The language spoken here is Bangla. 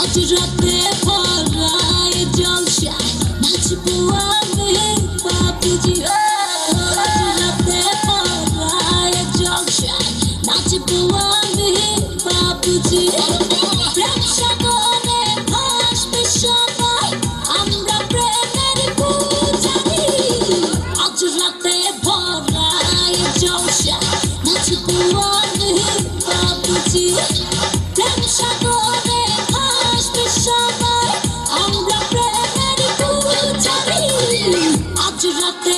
আজ রাতে ভরায় জলসা নাচবো আমি বাবুজি আজ রাতে ভরায় জলসা নাচবো আমি বাবুজি প্রেম সাগরে ভাসবে সবাই আমরা প্রেমের পূজারি আজ রাতে ভরায় জলসা নাচবো আমি বাবুজি প্রেম সাগরে ভাসবে সবাই আমরা প্রেমের পূজারি আজ রাতে